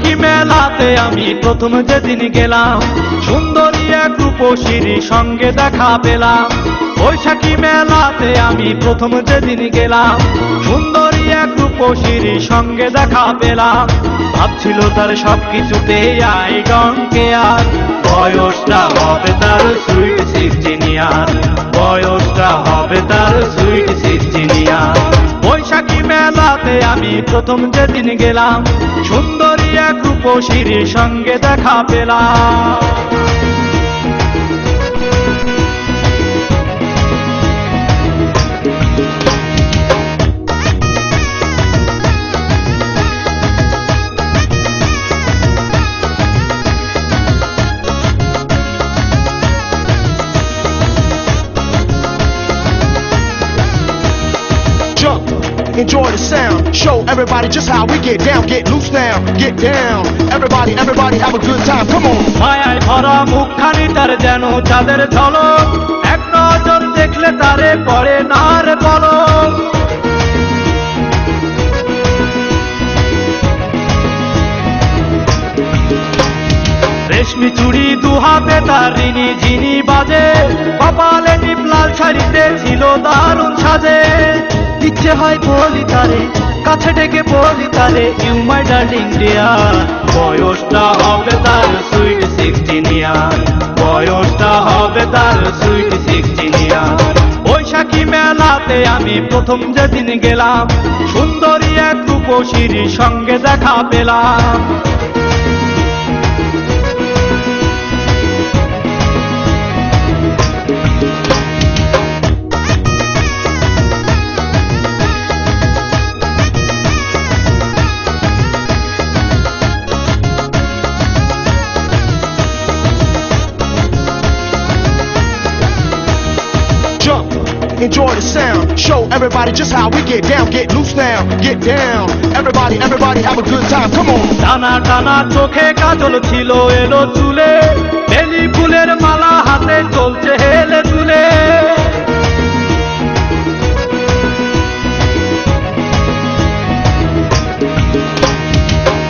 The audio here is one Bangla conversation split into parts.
বৈশাখী মেলাতে আমি প্রথম যেদিন গেলাম, সুন্দরী এক রূপসীর সঙ্গে দেখা পেলাম। বৈশাখী মেলাতে আমি প্রথম যেদিন গেলাম, সুন্দরী এক রূপসীর সঙ্গে দেখা পেলাম। ভাবছিল তার সবকিছুতে আই ডোন্ট কেয়ার, বয়সটা হবে তার সুইট 16 ইয়ার, বয়সটা হবে তার সুইট 16 ইয়ার। বৈশাখী মেলাতে আমি প্রথম যেদিন গেলাম, সুন্দরী এক রূপসীর সঙ্গে দেখা পেলাম। Enjoy the sound, show everybody just how we get down, get loose now, get down. Everybody, everybody have a good time, come on. মায়ায় ভরা মুখখানি তার যেন চাঁদের ঝলক, এক নজর দেখলে তারে পড়ে না রে পলক। রেশমি চুড়ি দুহাতে তার রিনি ঝিনি বাজে, কপালে টিপ লাল শাড়িতে ছিল দারুণ সাজে। ইচ্ছে হয় বলি তারে, কাছে ডেকে বলি তারে, ইউ মাই ডার্লিং ডিয়ার। বয়সটা হবে তার সুইট 16 ইয়ার, বয়সটা হবে তার সুইট 16 ইয়ার। বৈশাখী মেলাতে আমি প্রথম যেদিন গেলাম, সুন্দরী এক রূপসীর সঙ্গে দেখা পেলাম। Enjoy the sound, show everybody just how we get down, get loose now, get down. Everybody, everybody have a good time, come on. টানা টানা চোখে কাজল ছিল এলো চুলে, বেলি ফুলের মালা হাতে চলছে হেলে চুলে।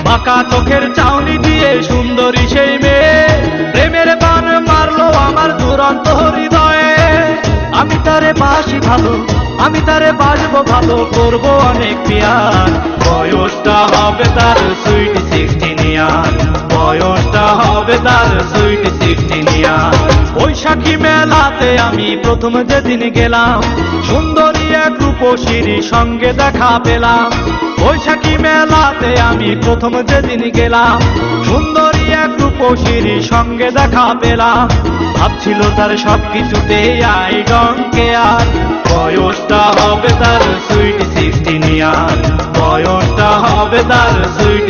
বাঁকা চোখের চাউনি দিয়ে সুন্দরী সেই মেয়ে, প্রেমের বান মারলো আমার দুরন্ত হৃদয়ে। আমি তারে বাসি ভালো, আমি তারে বাসবো ভালো, করবো অনেক পিয়ার। বয়সটা হবে তার সুইট 16 ইয়ার, বয়সটা হবে তার সুইট 16 ইয়ার। বৈশাখী মেলাতে আমি প্রথম যেদিন গেলাম, সুন্দরী এক রূপসীর সঙ্গে দেখা পেলাম। বৈশাখী মেলাতে আমি প্রথম যেদিন গেলাম, সুন্দরী এক রূপসীর সঙ্গে দেখা পেলাম। ভাবছিল তার সবকিছুতে আই ডোন্ট কেয়ার, বয়সটা হবে তার সুইট 16 ইয়ার, বয়সটা হবে তার সুইট